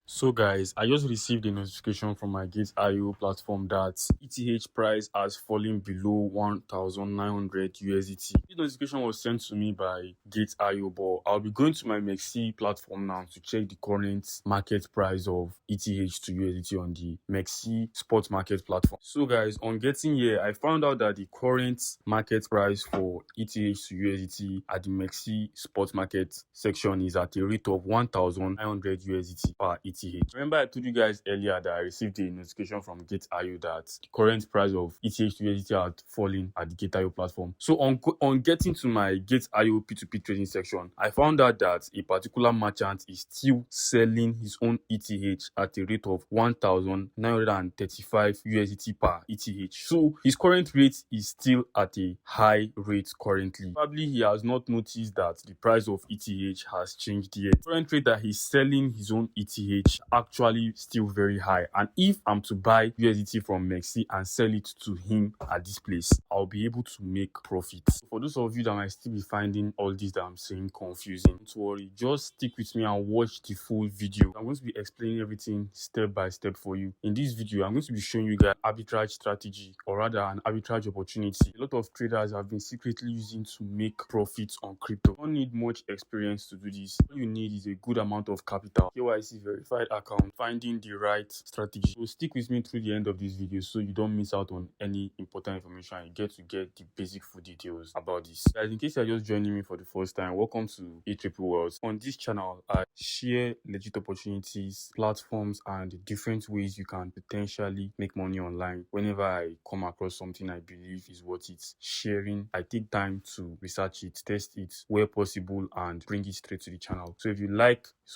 So guys, I just received a notification from my Gate.io platform that ETH price has fallen below 1,900 USDT. This notification was sent to me by Gate.io, but I'll be going to my MEXC platform now to check the current market price of ETH to USDT on the MEXC spot market platform. So guys, on getting here, I found out that the current market price for ETH to USDT at the MEXC spot market section is at a rate of 1,900 USDT per ETH. Remember I told you guys earlier that I received a notification from Gate.io that the current price of ETH to USDT had fallen at the Gate.io platform. So on getting to my Gate.io P2P trading section, I found out that a particular merchant is still selling his own ETH at a rate of 1,935 USDT per ETH. So his current rate is still at a high rate currently. Probably he has not noticed that the price of ETH has changed yet. The current rate that he's selling his own ETH actually still very high, and if I'm to buy USDT from MEXC and sell it to him at this place, I'll be able to make profit. For those of you that might still be finding all this that I'm saying confusing, don't worry, just stick with me and watch the full video. I'm going to be explaining everything step by step for you. In this video, I'm going to be showing you guys arbitrage strategy, or rather an arbitrage opportunity a lot of traders have been secretly using to make profits on crypto. You don't need much experience to do this. All you need is a good amount of capital, KYC verified account, finding the right strategy. So stick with me through the end of this video so you don't miss out on any important information and get the basic full details about this. Guys, in case you're just joining me for the first time, welcome to E.Triple Wealth. On this channel, I share legit opportunities, platforms, and different ways you can potentially make money online. Whenever I come across something I believe is worth it sharing, I take time to research it, test it where possible, and bring it straight to the channel. So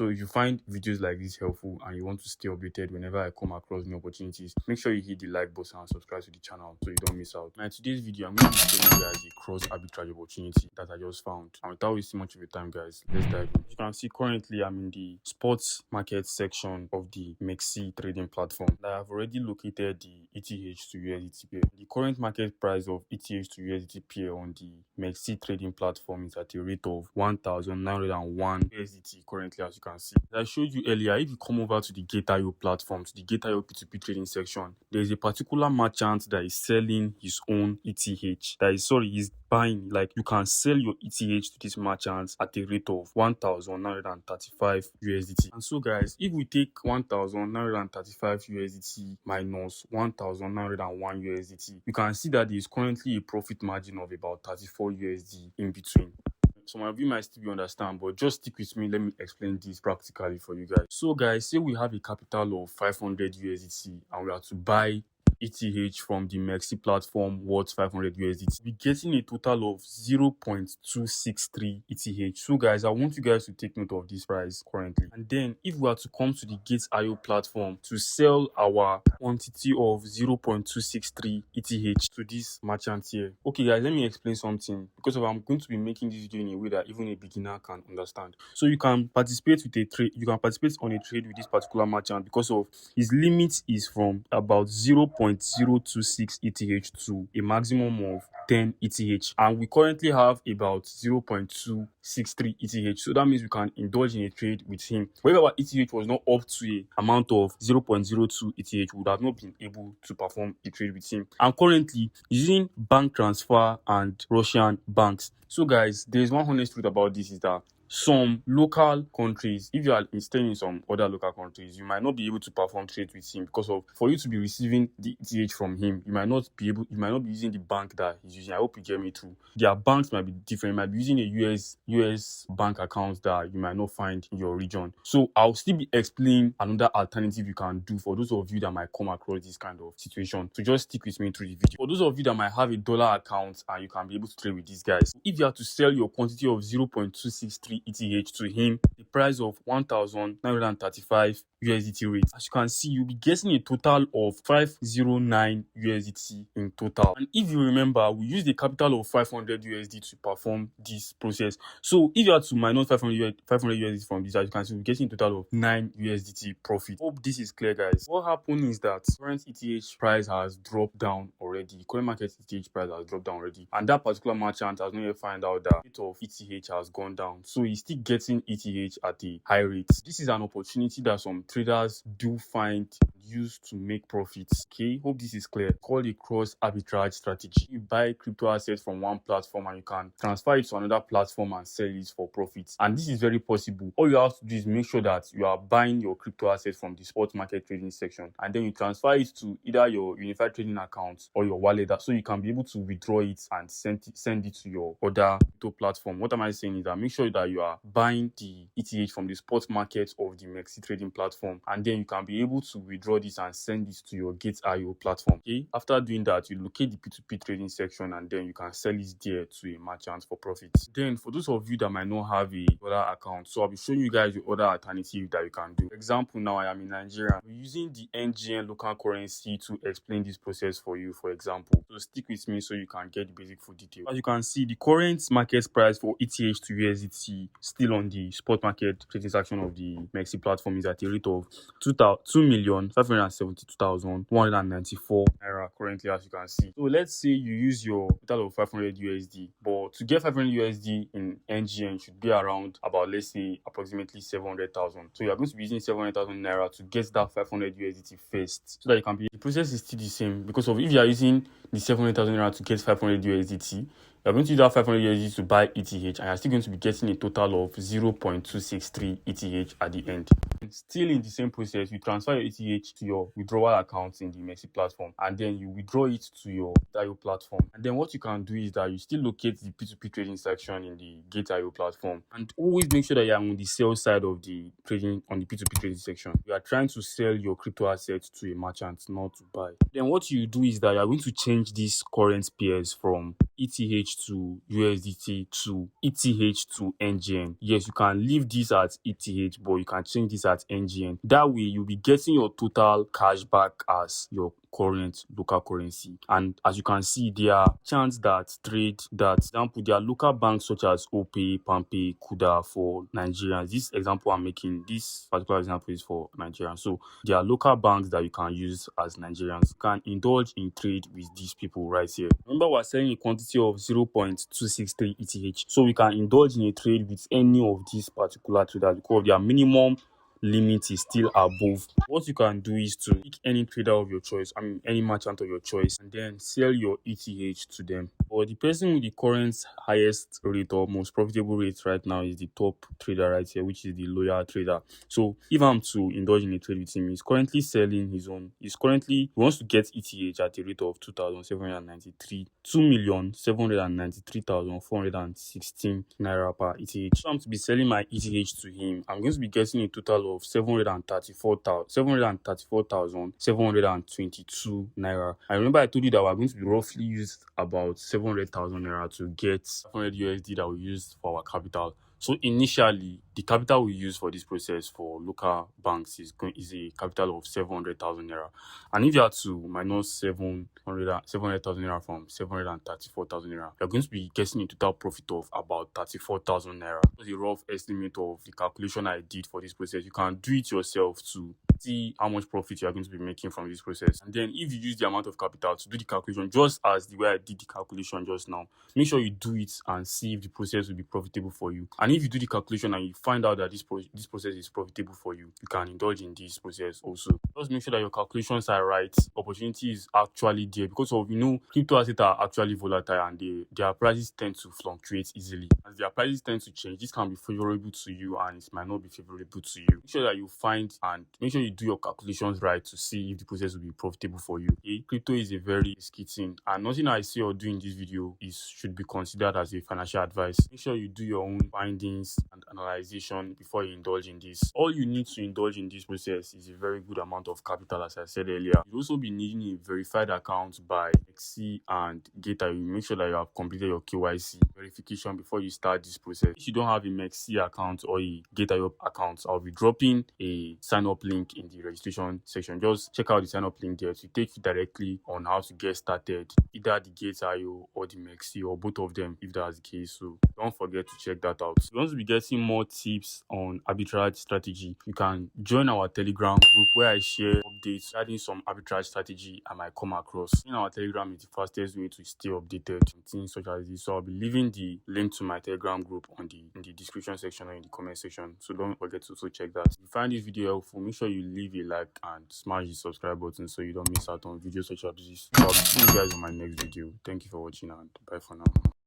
if you find videos like this helpful and you want to stay updated whenever I come across new opportunities, make sure you hit the like button and subscribe to the channel so you don't miss out. Now in today's video, I'm going to be showing you guys a cross arbitrage opportunity that I just found. And without wasting much of your time, guys, let's dive in. You can see currently I'm in the sports market section of the MEXC trading platform. I have already located the ETH to USDT pair. The current market price of ETH to USDT pair on the MEXC trading platform is at a rate of 1,901 USDT currently, as you can see. As I showed you earlier, if you come over to the Gate.io platform, to the Gate.io P2P trading section, there is a particular merchant that is selling his own ETH. He's buying, like, you can sell your ETH to this merchant at a rate of 1,935 USDT. And so guys, if we take 1,935 USDT minus 1,901 USDT, you can see that there is currently a profit margin of about 34 USD in between. Some of you might still be understand, but just stick with me. Let me explain this practically for you guys. So guys, say we have a capital of 500 USDT and we are to buy ETH from the MEXC platform worth 500 USDT. We're getting a total of 0.263 ETH. So guys, I want you guys to take note of this price currently. And then if we are to come to the Gate.io platform to sell our quantity of 0.263 ETH to this merchant here. Okay guys, let me explain something, because I'm going to be making this video in a way that even a beginner can understand. So you can participate with a trade, you can participate on a trade with this particular merchant because of his limit is from about 0.026 ETH to a maximum of 10 ETH, and we currently have about 0.263 ETH. So that means we can indulge in a trade with him. Wherever our ETH was not up to a amount of 0.02 ETH, we would have not been able to perform a trade with him. And currently using bank transfer and Russian banks. So guys, there's one honest truth about this, is that some local countries, if you are staying in some other local countries, you might not be able to perform trades with him because of, for you to be receiving the ETH from him, you might not be using the bank that he's using. I hope you get me too. Their banks might be different. You might be using a US bank account that you might not find in your region. So I'll still be explaining another alternative you can do for those of you that might come across this kind of situation. So just stick with me through the video. For those of you that might have a dollar account and you can be able to trade with these guys, if you have to sell your quantity of 0.263 ETH to him, the price of 1,935 USDT rate, as you can see, you'll be getting a total of 509 USDT in total. And if you remember, we used a capital of 500 USD to perform this process. So if you are to minus 500 USD from this, as you can see, we're getting a total of 9 USDT profit. Hope this is clear, guys. What happened is that current ETH price has dropped down already. Current market ETH price has dropped down already, and that particular merchant has not yet found out that rate of ETH has gone down. So he's still getting ETH at a high rate. This is an opportunity that some traders do find used to make profits. Okay, hope this is clear. Called a cross arbitrage strategy. You buy crypto assets from one platform and you can transfer it to another platform and sell it for profits. And this is very possible. All you have to do is make sure that you are buying your crypto assets from the spot market trading section, and then you transfer it to either your unified trading account or your wallet, so you can be able to withdraw it and send it to your other crypto platform. What am I saying is that make sure that you are buying the ETH from the spot market of the MEXC trading platform, and then you can be able to withdraw this and send it to your Gate.io platform. Okay, after doing that, you locate the P2P trading section and then you can sell it there to a merchant for profits. Then for those of you that might not have a other account, so I'll be showing you guys the other alternative that you can do. For example, now I am in Nigeria. We're using the NGN local currency to explain this process for you, for example. So stick with me so you can get the basic full detail. As you can see, the current market price for ETH to USDT still on the spot market trading section of the MEXC platform is at a rate of 2,572,194 naira currently, as you can see. So let's say you use your total of 500 USD, but to get 500 USD in NGN should be around about, let's say, approximately 700,000. So you are going to be using 700,000 naira to get that 500 USDT first, so that you can be. The process is still the same, because of if you are using the 700,000 naira to get 500 USDT, you're going to use that 500 USD to buy ETH, and you're still going to be getting a total of 0.263 ETH at the end. And still in the same process, you transfer your ETH to your withdrawal account in the MEXC platform, and then you withdraw it to your Gate.io platform. And then what you can do is that you still locate the P2P trading section in the Gate.io platform, and always make sure that you're on the sell side of the trading on the P2P trading section. You are trying to sell your crypto assets to a merchant, not to buy. Then what you do is that you're going to change these current pairs from ETH to USDT to ETH to NGN. Yes, you can leave this at ETH, but you can change this at NGN. That way, you'll be getting your total cash back as your current local currency. And as you can see, there are chants that trade that, example, there are local banks such as OPay, PamPay, Kuda for Nigerians. This example I'm making, this particular example is for Nigerians. So there are local banks that you can use as Nigerians. You can indulge in trade with these people right here. Remember, we're selling a quantity of 0.263 ETH. So we can indulge in a trade with any of these particular traders because their minimum limit is still above. What you can do is to pick any trader of your choice, any merchant of your choice, and then sell your ETH to them. But the person with the current highest rate or most profitable rate right now is the top trader right here, which is the loyal trader. So if I'm to indulge in a trade with him, he's currently selling his own. He wants to get ETH at a rate of 2,793,416 naira per ETH. So I'm to be selling my ETH to him. I'm going to be getting a total of 734,722 naira. I remember I told you that we're going to be roughly used about 700,000 naira to get 500 USD that we used for our capital. So initially, the capital we use for this process for local banks is a capital of 700,000 naira. And if you are to minus 700,000 naira from 734,000 naira, you're going to be getting a total profit of about 34,000 naira. That's a rough estimate of the calculation I did for this process. You can do it yourself to see how much profit you are going to be making from this process. And then if you use the amount of capital to do the calculation, just as the way I did the calculation just now, make sure you do it and see if the process will be profitable for you. And if you do the calculation and you find out that this process is profitable for you, you can indulge in this process also. Just make sure that your calculations are right. Opportunity is actually there because of, crypto assets are actually volatile and their prices tend to fluctuate easily. As their prices tend to change, this can be favorable to you and it might not be favorable to you. Make sure that you find and make sure you do your calculations right to see if the process will be profitable for you. Okay? Crypto is a very risky thing, and nothing I say or do in this video should be considered as a financial advice. Make sure you do your own findings and analyzation before you indulge in this. All you need to indulge in this process is a very good amount of capital, as I said earlier. You'll also be needing a verified account by MEXC and Gate.io. Make sure that you have completed your KYC verification before you start this process. If you don't have a MEXC account or a Gate.io account, I'll be dropping a sign-up link in the registration section. Just check out the sign-up link there to take you directly on how to get started, either the Gate.io or the MEXC or both of them if that's the case. So don't forget to check that out. If you want to be getting more tips on arbitrage strategy, you can join our Telegram group where I share updates regarding some arbitrage strategy I might come across. In our Telegram is the fastest way to stay updated on things such as this. So I'll be leaving the link to my Telegram Telegram group in the description section or in the comment section. So don't forget to also check that. If you find this video helpful, make sure you leave a like and smash the subscribe button so you don't miss out on videos such as this. So I'll see you guys on my next video. Thank you for watching and bye for now.